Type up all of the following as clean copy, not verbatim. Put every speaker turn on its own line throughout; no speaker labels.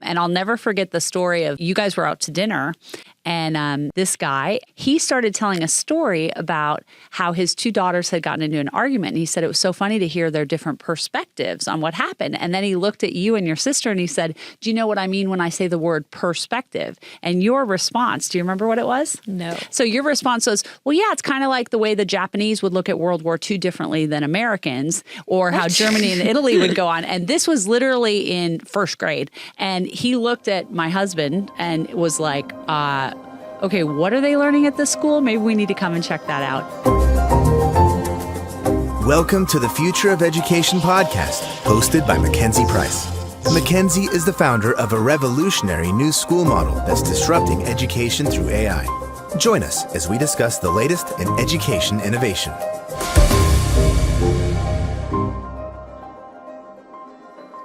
And I'll never forget the story of you guys were out to dinner. And this guy, he started telling a story about how his two daughters had gotten into an argument. And he said it was so funny to hear their different perspectives on what happened. And then he looked at you and your sister and he said, do you know what I mean when I say the word perspective? And your response, do you remember what it was?
No.
So your response was, well, yeah, it's kind of like the way the Japanese would look at World War II differently than Americans, or how Germany and Italy would go on. And this was literally in first grade. And he looked at my husband and was like, okay, what are they learning at this school? Maybe we need to come and check that out.
Welcome to the Future of Education podcast, hosted by Mackenzie Price. Mackenzie is the founder of a revolutionary new school model that's disrupting education through AI. Join us as we discuss the latest in education innovation.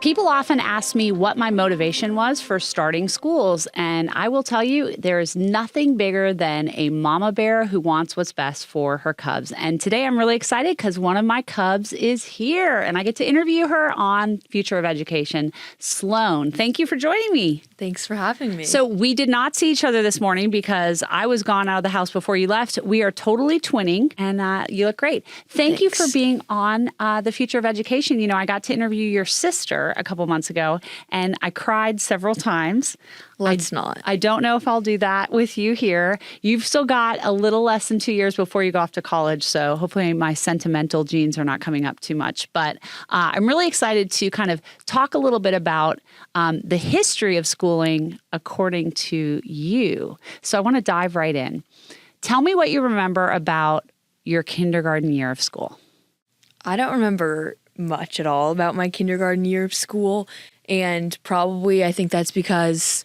People often ask me what my motivation was for starting schools, and I will tell you there is nothing bigger than a mama bear who wants what's best for her cubs. And today I'm really excited because one of my cubs is here, and I get to interview her on Future of Education. Sloan, thank you for joining me.
Thanks for having me.
So we did not see each other this morning because I was gone out of the house before you left. We are totally twinning, and you look great. Thank you for being on the Future of Education. You know, I got to interview your sister a couple months ago, and I cried several times.
Let's not.
I don't know if I'll do that with you here. You've still got a little less than 2 years before you go off to college, so hopefully my sentimental genes are not coming up too much. But I'm really excited to kind of talk a little bit about the history of schooling according to you. So I want to dive right in. Tell me what you remember about your kindergarten year of school.
I don't remember much at all about my kindergarten year of school, and probably I think that's because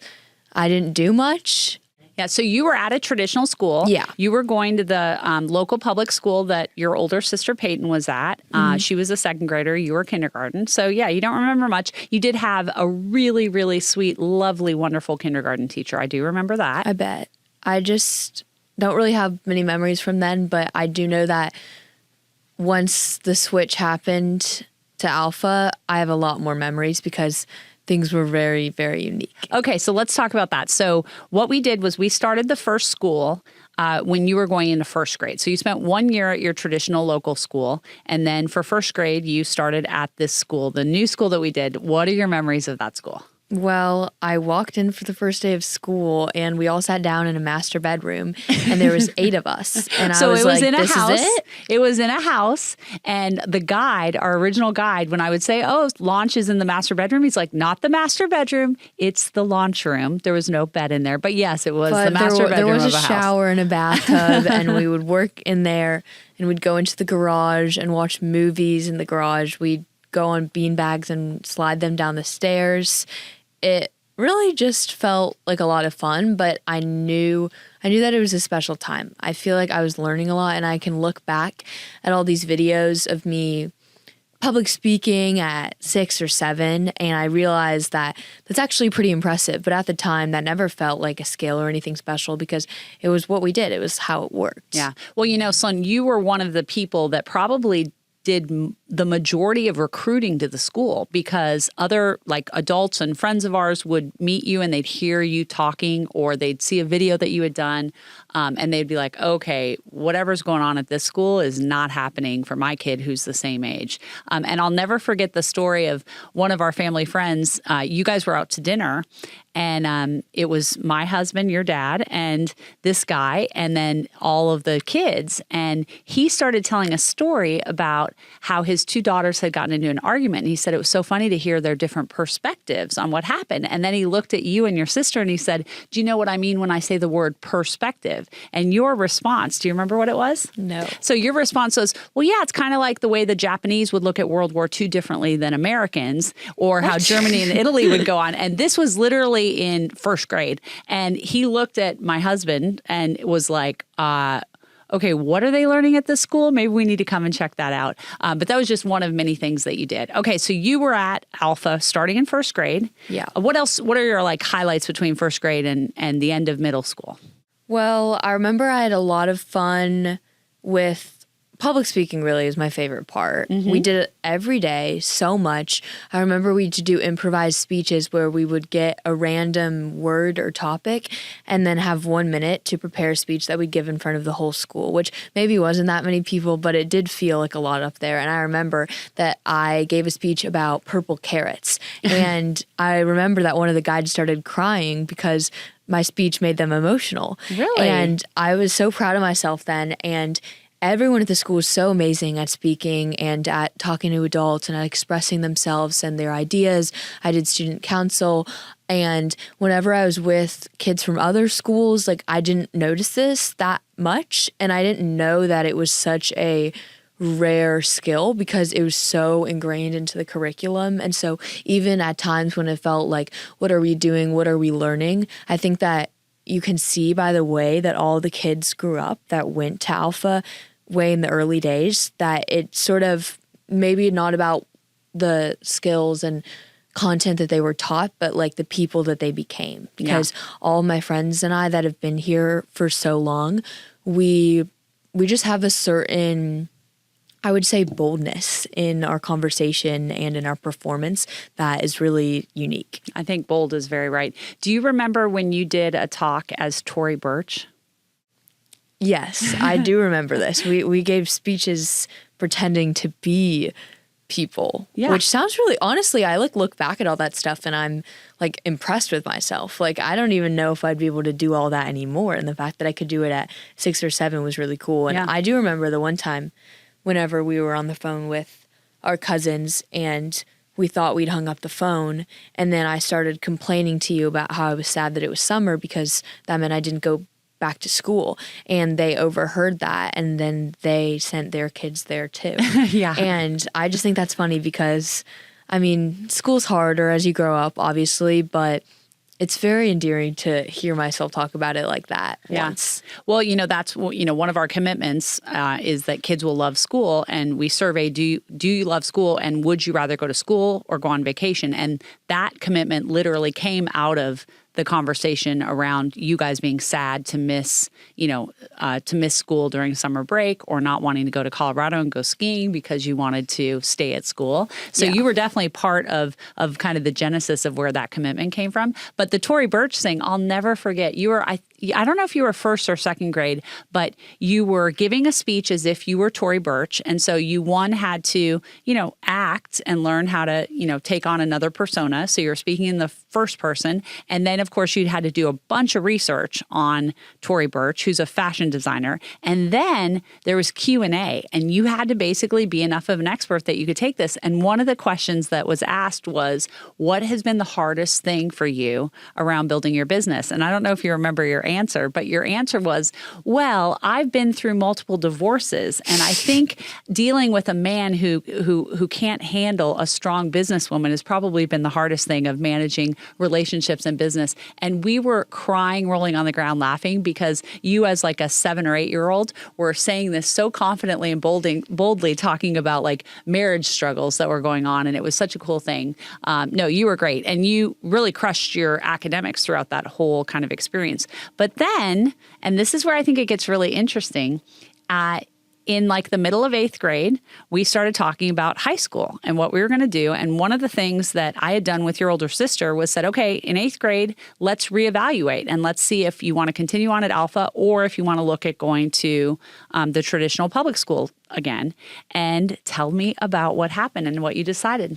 I didn't do much.
Yeah, so you were at a traditional school.
Yeah.
You were going to the local public school that your older sister Peyton was at. She was a second grader. You were kindergarten. So yeah, you don't remember much. You did have a really, really sweet, lovely, wonderful kindergarten teacher. I do remember that.
I bet. I just don't really have many memories from then, but I do know that once the switch happened to Alpha, I have a lot more memories because things were very, very unique.
Okay, so let's talk about that. So what we did was we started the first school when you were going into first grade. So you spent 1 year at your traditional local school, and then for first grade, you started at this school, the new school that we did. What are your memories of that school?
Well, I walked in for the first day of school, and we all sat down in a master bedroom, and there was 8 of us. And
So
I was
it was
like,
in a
this
house.
is it?
It was in a house, and the guide, our original guide, when I would say, "Oh, launch is in the master bedroom," he's like, "Not the master bedroom. It's the launch room." There was no bed in there, but yes, it was the master bedroom.
There was
of
a
house.
shower and a bathtub, and we would work in there, and we'd go into the garage and watch movies in the garage. We'd go on beanbags and slide them down the stairs. It really just felt like a lot of fun, but I knew that it was a special time. I feel like I was learning a lot, and I can look back at all these videos of me public speaking at 6 or 7, and I realized that that's actually pretty impressive. But at the time, that never felt like a skill or anything special because it was what we did. It was how it worked.
Yeah. Well, you know, Sloan, you were one of the people that probably did the majority of recruiting to the school because other like adults and friends of ours would meet you and they'd hear you talking, or they'd see a video that you had done, and they'd be like, okay, whatever's going on at this school is not happening for my kid who's the same age. And I'll never forget the story of one of our family friends. You guys were out to dinner, and it was my husband, your dad, and this guy, and then all of the kids. And he started telling a story about how his two daughters had gotten into an argument. And he said it was so funny to hear their different perspectives on what happened. And then he looked at you and your sister and he said, do you know what I mean when I say the word perspective? And your response, do you remember what it was?
No.
So your response was, well, yeah, it's kind of like the way the Japanese would look at World War II differently than Americans, or how Germany and Italy would go on. And this was literally in first grade. And he looked at my husband and was like, okay, what are they learning at this school? Maybe we need to come and check that out. But that was just one of many things that you did. Okay, so you were at Alpha starting in first grade.
Yeah.
What else? What are your like highlights between first grade and the end of middle school?
Well, I remember I had a lot of fun with public speaking really is my favorite part. We did it every day so much. I remember we used to do improvised speeches where we would get a random word or topic and then have 1 minute to prepare a speech that we'd give in front of the whole school, which maybe wasn't that many people, but it did feel like a lot up there. And I remember that I gave a speech about purple carrots. And I remember that one of the guides started crying because my speech made them emotional.
Really?
And I was so proud of myself then. And everyone at the school was so amazing at speaking and at talking to adults and at expressing themselves and their ideas. I did student council. And whenever I was with kids from other schools, like I didn't notice this that much. And I didn't know that it was such a rare skill because it was so ingrained into the curriculum. And so even at times when it felt like, what are we doing? What are we learning? I think that you can see by the way that all the kids grew up that went to Alpha way in the early days that it's sort of maybe not about the skills and content that they were taught, but like the people that they became. Because all my friends and I that have been here for so long, we just have a certain, I would say, boldness in our conversation and in our performance that is really unique.
I think bold is very right. Do you remember when you did a talk as Tory Burch?
Yes, I do remember this. We gave speeches pretending to be people, which sounds really, honestly, I look back at all that stuff and I'm like impressed with myself. Like, I don't even know if I'd be able to do all that anymore. And the fact that I could do it at 6 or 7 was really cool. And I do remember the one time whenever we were on the phone with our cousins and we thought we'd hung up the phone. And then I started complaining to you about how I was sad that it was summer because that meant I didn't go back to school. And they overheard that and then they sent their kids there too. And I just think that's funny because, I mean, school's harder as you grow up, obviously, but it's very endearing to hear myself talk about it like that once.
Well, that's, one of our commitments is that kids will love school. And we survey, do you love school? And would you rather go to school or go on vacation? And that commitment literally came out of the conversation around you guys being sad to miss school during summer break or not wanting to go to Colorado and go skiing because you wanted to stay at school. So you were definitely part of kind of the genesis of where that commitment came from. But the Tory Burch thing, I'll never forget. You were, I don't know if you were first or second grade, but you were giving a speech as if you were Tory Burch. And so you, had to, act and learn how to, take on another persona. So you're speaking in the first person. And then, of course, you had to do a bunch of research on Tory Burch, who's a fashion designer. And then there was Q&A, and you had to basically be enough of an expert that you could take this. And one of the questions that was asked was, what has been the hardest thing for you around building your business? And I don't know if you remember your answer, but your answer was, well, I've been through multiple divorces, and I think dealing with a man who can't handle a strong businesswoman has probably been the hardest thing of managing relationships and business. And we were crying, rolling on the ground, laughing because you, as like a 7 or 8 year old, were saying this so confidently and boldly talking about like marriage struggles that were going on. And it was such a cool thing. No, you were great. And you really crushed your academics throughout that whole kind of experience. But then, and this is where I think it gets really interesting, in like the middle of 8th grade, we started talking about high school and what we were going to do. And one of the things that I had done with your older sister was said, okay, in 8th grade, let's reevaluate and let's see if you want to continue on at Alpha or if you want to look at going to the traditional public school again. And tell me about what happened and what you decided.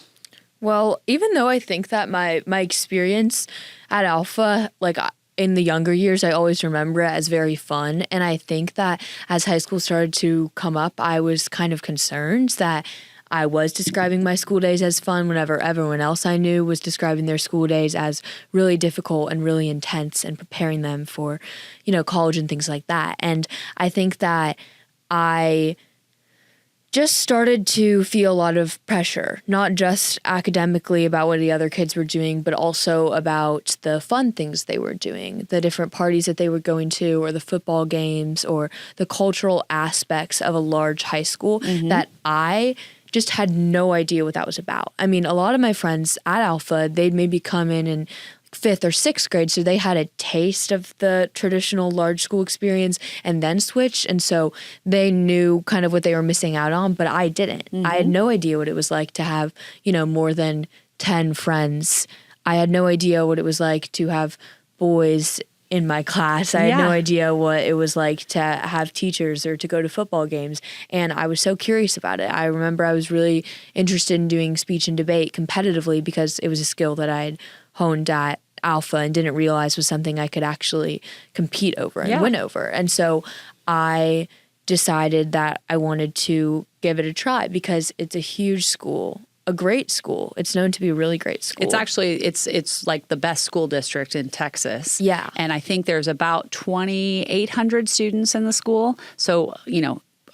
Well, even though I think that my experience at Alpha, like in the younger years, I always remember it as very fun. And I think that as high school started to come up, I was kind of concerned that I was describing my school days as fun whenever everyone else I knew was describing their school days as really difficult and really intense and preparing them for, college and things like that. And I think that I just started to feel a lot of pressure, not just academically about what the other kids were doing, but also about the fun things they were doing, the different parties that they were going to, or the football games, or the cultural aspects of a large high school that I just had no idea what that was about. I mean, a lot of my friends at Alpha, they'd maybe come in and fifth or sixth grade, so they had a taste of the traditional large school experience and then switched, and so they knew kind of what they were missing out on, but I didn't. I had no idea what it was like to have, more than 10 friends. I had no idea what it was like to have boys in my class. I had no idea what it was like to have teachers or to go to football games. And I was so curious about it. I remember I was really interested in doing speech and debate competitively because it was a skill that I had honed at Alpha and didn't realize was something I could actually compete over and win over. And so I decided that I wanted to give it a try because it's a huge school. A great school. It's known to be a really great school.
It's actually, it's like the best school district in Texas.
Yeah.
And I think there's about 2,800 students in the school. So,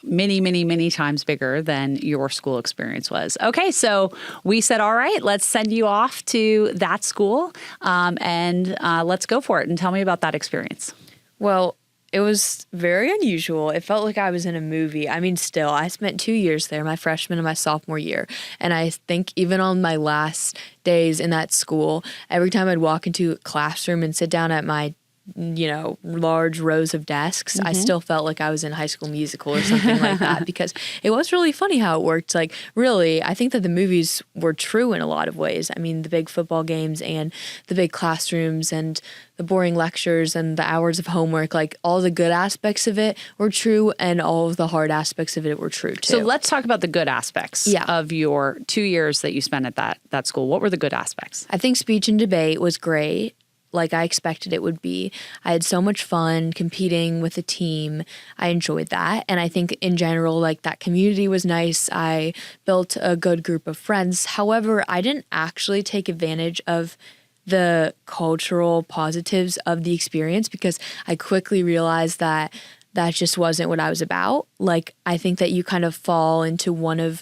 many, many, many times bigger than your school experience was. Okay, so we said, all right, let's send you off to that school and let's go for it. And tell me about that experience.
Well, it was very unusual. It felt like I was in a movie. I mean, still, I spent 2 years there, my freshman and my sophomore year. And I think even on my last days in that school, every time I'd walk into a classroom and sit down at my large rows of desks, I still felt like I was in High School Musical or something like that because it was really funny how it worked. Like, really, I think that the movies were true in a lot of ways. I mean, the big football games and the big classrooms and the boring lectures and the hours of homework, like all the good aspects of it were true and all of the hard aspects of it were true too.
So let's talk about the good aspects of your 2 years that you spent at that school. What were the good aspects?
I think speech and debate was great. Like I expected it would be. I had so much fun competing with the team. I enjoyed that. And I think in general, like that community was nice. I built a good group of friends. However, I didn't actually take advantage of the cultural positives of the experience because I quickly realized that that just wasn't what I was about. Like, I think that you kind of fall into one of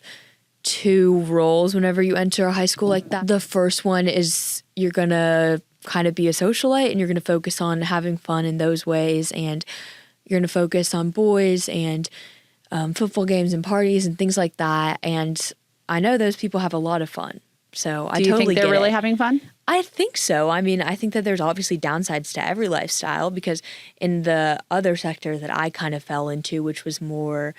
two roles whenever you enter a high school like that. The first one is you're going to kind of be a socialite and you're going to focus on having fun in those ways, and you're going to focus on boys and football games and parties and things like that. And I know those people have a lot of fun. So I totally get it.
Do you think they're really having fun?
I think so. I mean, I think that there's obviously downsides to every lifestyle because in the other sector that I kind of fell into, which was more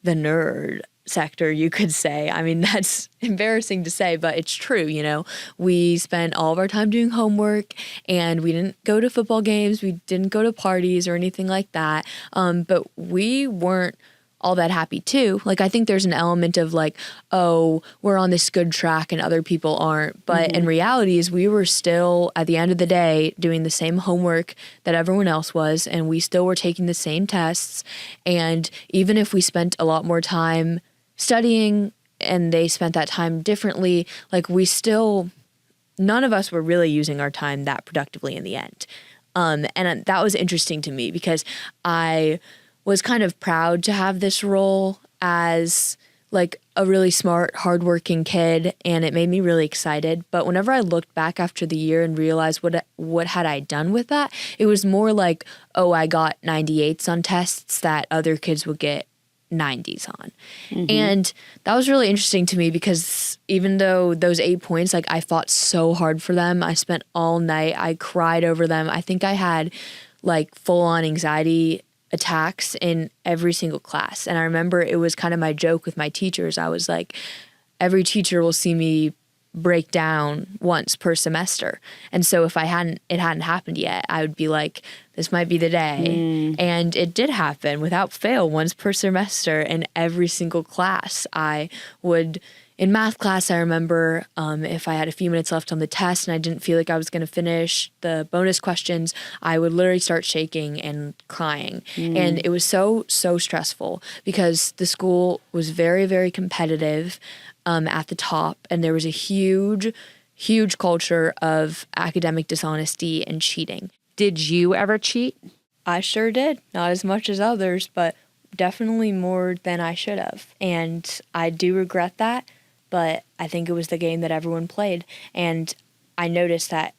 the nerd sector, you could say. I mean, that's embarrassing to say, but it's true, We spent all of our time doing homework and we didn't go to football games. We didn't go to parties or anything like that. But we weren't all that happy too. Like, I think there's an element of like, oh, we're on this good track and other people aren't. But in reality is we were still, at the end of the day, doing the same homework that everyone else was. And we still were taking the same tests. And even if we spent a lot more time studying and they spent that time differently, like none of us were really using our time that productively in the end. And that was interesting to me because I was kind of proud to have this role as like a really smart, hardworking kid, and it made me really excited. But whenever I looked back after the year and realized what had I done with that, it was more like, oh, I got 98s on tests that other kids would get 90s on. And that was really interesting to me because even though those 8 points, like I fought so hard for them, I spent all night, I cried over them. I think I had like full-on anxiety attacks in every single class. And I remember it was kind of my joke with my teachers. I was like, every teacher will see me break down once per semester. And so if it hadn't happened yet, I would be like, this might be the day. And it did happen without fail once per semester in every single class. I would, in math class, I remember if I had a few minutes left on the test and I didn't feel like I was going to finish the bonus questions, I would literally start shaking and crying. And it was so stressful because the school was very, very competitive at the top. And there was a huge culture of academic dishonesty and cheating.
Did you ever cheat?
I sure did. Not as much as others, but definitely more than I should have. And I do regret that. But I think it was the game that everyone played. And I noticed that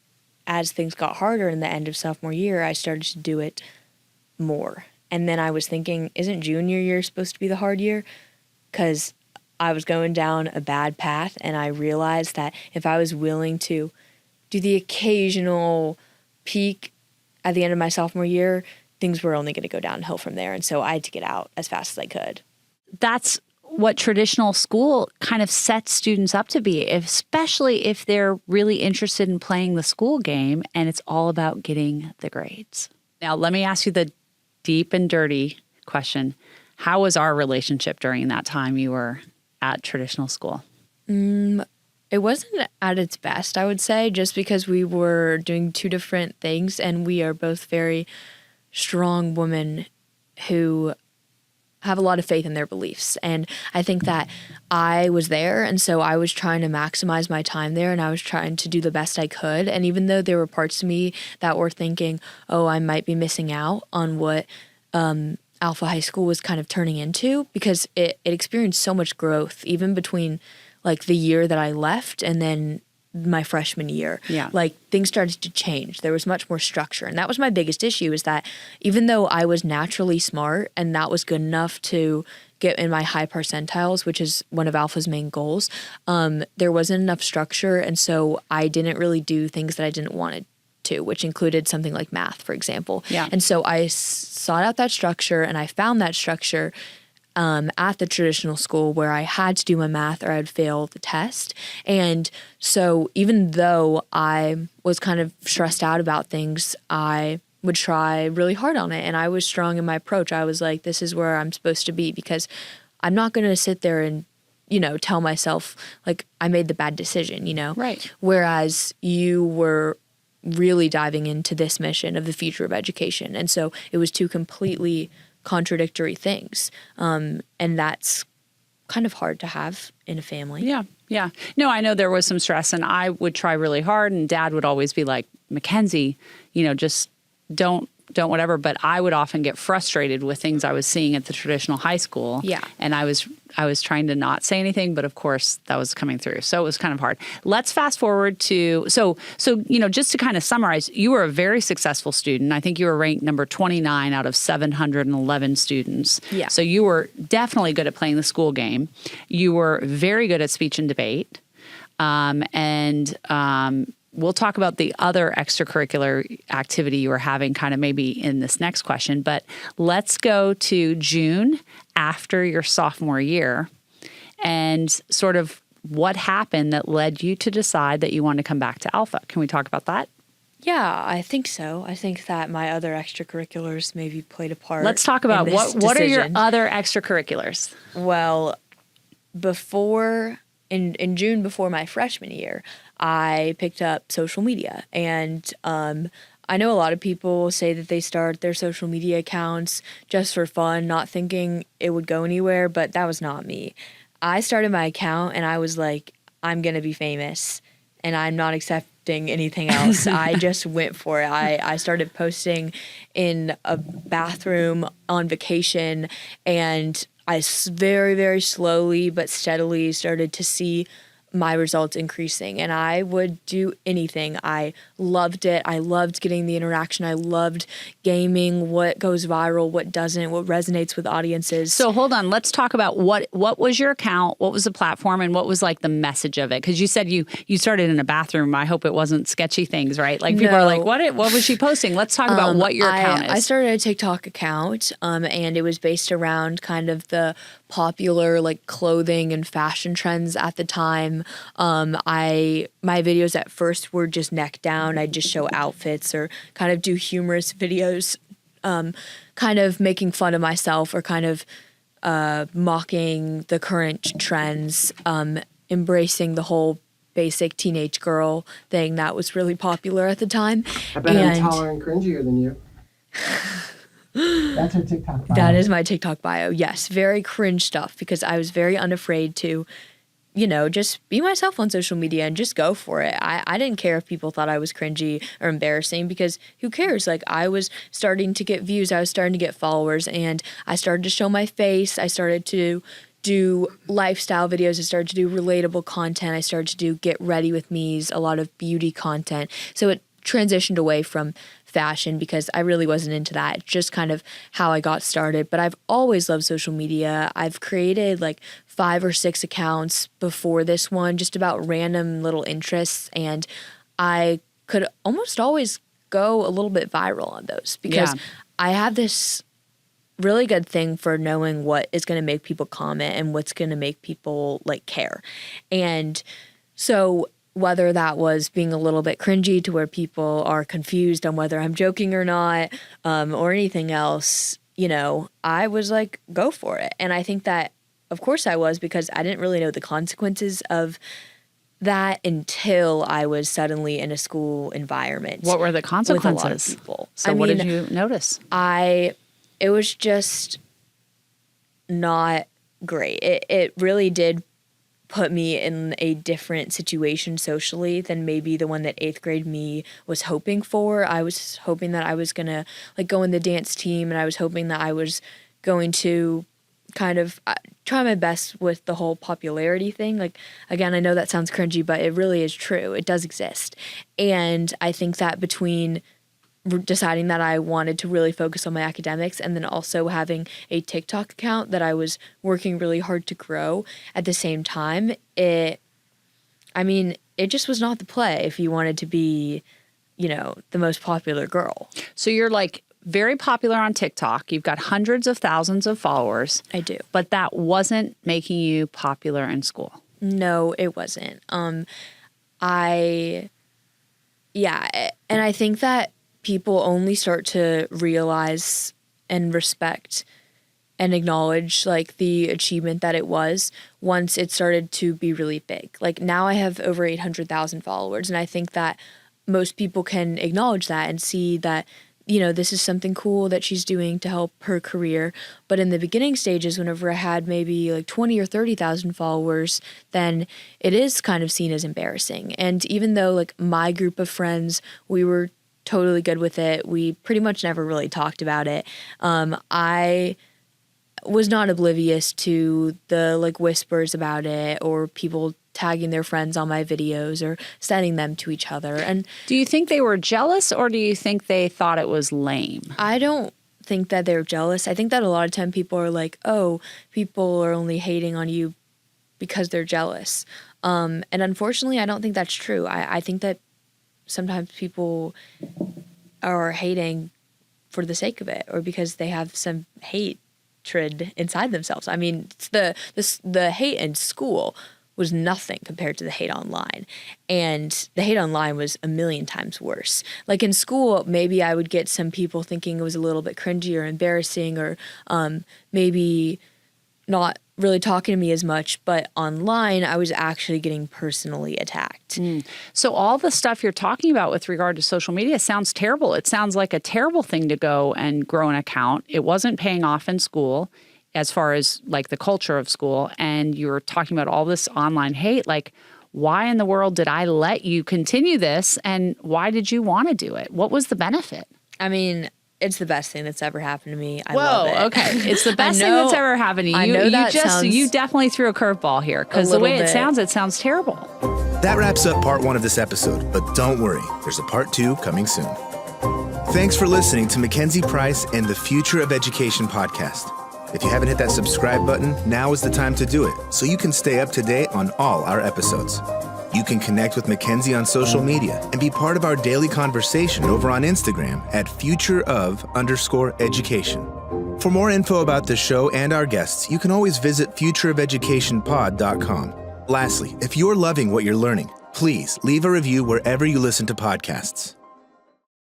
as things got harder in the end of sophomore year, I started to do it more. And then I was thinking, isn't junior year supposed to be the hard year? Because I was going down a bad path, and I realized that if I was willing to do the occasional peak at the end of my sophomore year, things were only going to go downhill from there. And so I had to get out as fast as I could.
That's what traditional school kind of sets students up to be, especially if they're really interested in playing the school game and it's all about getting the grades. Now, let me ask you the deep and dirty question. How was our relationship during that time you were at traditional school?
It wasn't at its best, I would say, just because we were doing two different things, and we are both very strong women who have a lot of faith in their beliefs. And I think that I was there, and so I was trying to maximize my time there, and I was trying to do the best I could. And even though there were parts of me that were thinking, oh, I might be missing out on what Alpha High School was kind of turning into, because it experienced so much growth, even between like the year that I left and then my freshman year.
Yeah.
Like things started to change. There was much more structure. And that was my biggest issue, is that even though I was naturally smart and that was good enough to get in my high percentiles, which is one of Alpha's main goals, there wasn't enough structure. And so I didn't really do things that I didn't want to, which included something like math, for example.
Yeah.
And so I sought out that structure, and I found that structure at the traditional school where I had to do my math or I'd fail the test. And so even though I was kind of stressed out about things, I would try really hard on it. And I was strong in my approach. I was like, this is where I'm supposed to be, because I'm not going to sit there and, tell myself like I made the bad decision,
Right.
Whereas you were really diving into this mission of the future of education. And so it was two completely contradictory things. And that's kind of hard to have in a family.
Yeah. Yeah. No, I know there was some stress, and I would try really hard, and Dad would always be like, Mackenzie, just don't whatever. But I would often get frustrated with things I was seeing at the traditional high school.
Yeah.
And I was trying to not say anything, but of course that was coming through. So it was kind of hard. Let's fast forward to, so just to kind of summarize, you were a very successful student. I think you were ranked number 29 out of 711 students.
Yeah.
So you were definitely good at playing the school game. You were very good at speech and debate. We'll talk about the other extracurricular activity you were having kind of maybe in this next question, but let's go to June after your sophomore year and sort of what happened that led you to decide that you want to come back to Alpha. Can we talk about that?
Yeah, I think so. I think that my other extracurriculars maybe played a part.
Let's talk about
in this
what are your
decision.
other extracurriculars?
Well, in June before my freshman year, I picked up social media, and I know a lot of people say that they start their social media accounts just for fun, not thinking it would go anywhere, but that was not me. I started my account and I was like, I'm going to be famous, and I'm not accepting anything else. I just went for it. I started posting in a bathroom on vacation, and I very, very slowly but steadily started to see my results increasing, and I would do anything. I loved it. I loved getting the interaction. I loved gaming, what goes viral, what doesn't, what resonates with audiences.
So hold on, let's talk about what was your account, what was the platform, and what was like the message of it? Because you said you started in a bathroom. I hope it wasn't sketchy things, right? Like people are like, what was she posting? Let's talk about what your account is.
I started a TikTok account, and it was based around kind of the popular like clothing and fashion trends at the time. My videos at first were just neck down. I'd just show outfits or kind of do humorous videos, kind of making fun of myself or kind of mocking the current trends, embracing the whole basic teenage girl thing that was really popular at the time.
I bet I'm taller and cringier than you. That's her TikTok bio.
That is my TikTok bio. Yes, very cringe stuff, because I was very unafraid to, just be myself on social media and just go for it. I didn't care if people thought I was cringy or embarrassing, because who cares? Like, I was starting to get views. I was starting to get followers, and I started to show my face. I started to do lifestyle videos. I started to do relatable content. I started to do get ready with me's, a lot of beauty content. So it transitioned away from fashion because I really wasn't into that. It's just kind of how I got started. But I've always loved social media. I've created like 5 or 6 accounts before this one, just about random little interests. And I could almost always go a little bit viral on those because I have this really good thing for knowing what is going to make people comment and what's going to make people like care. And so whether that was being a little bit cringy to where people are confused on whether I'm joking or not, or anything else, you know, I was like, go for it. And I think that, of course I was, because I didn't really know the consequences of that until I was suddenly in a school environment.
What were the consequences?
With a lot of people.
So what did you notice?
It was just not great. It really did put me in a different situation socially than maybe the one that 8th grade me was hoping for. I was hoping that I was going to like go in the dance team, and I was hoping that I was going to kind of try my best with the whole popularity thing. Like, again, I know that sounds cringy, but it really is true. It does exist. And I think that between deciding that I wanted to really focus on my academics and then also having a TikTok account that I was working really hard to grow at the same time, it just was not the play if you wanted to be, you know, the most popular girl.
So you're like very popular on TikTok. You've got hundreds of thousands of followers.
I do.
But that wasn't making you popular in school.
No, it wasn't. And I think that people only start to realize and respect and acknowledge like the achievement that it was once it started to be really big. Like now I have over 800,000 followers, and I think that most people can acknowledge that and see that, you know, this is something cool that she's doing to help her career. But in the beginning stages, whenever I had maybe like 20 or 30,000 followers, then it is kind of seen as embarrassing. And even though like my group of friends, we were totally good with it, we pretty much never really talked about it. I was not oblivious to the like whispers about it or people tagging their friends on my videos or sending them to each other. And
do you think they were jealous, or do you think they thought it was lame?
I don't think that they're jealous. I think that a lot of time people are like, oh, people are only hating on you because they're jealous. And unfortunately, I don't think that's true. I think that sometimes people are hating for the sake of it or because they have some hatred inside themselves. I mean, the hate in school was nothing compared to the hate online. And the hate online was a million times worse. Like in school, maybe I would get some people thinking it was a little bit cringy or embarrassing or maybe not really talking to me as much, but online I was actually getting personally attacked.
So all the stuff you're talking about with regard to social media sounds terrible. It sounds like a terrible thing to go and grow an account. It wasn't paying off in school as far as like the culture of school. And you were talking about all this online hate. Like, why in the world did I let you continue this? And why did you want to do it? What was the benefit?
I mean, it's the best thing that's ever happened to me. I love it.
Okay. It's the best thing that's ever happened to you.
I know that
you definitely threw a curveball here because the way it sounds terrible.
That wraps up part 1 of this episode, but don't worry, there's a part 2 coming soon. Thanks for listening to Mackenzie Price and the Future of Education podcast. If you haven't hit that subscribe button, now is the time to do it so you can stay up to date on all our episodes. You can connect with Mackenzie on social media and be part of our daily conversation over on Instagram at futureof_education. For more info about the show and our guests, you can always visit futureofeducationpod.com. Lastly, if you're loving what you're learning, please leave a review wherever you listen to podcasts.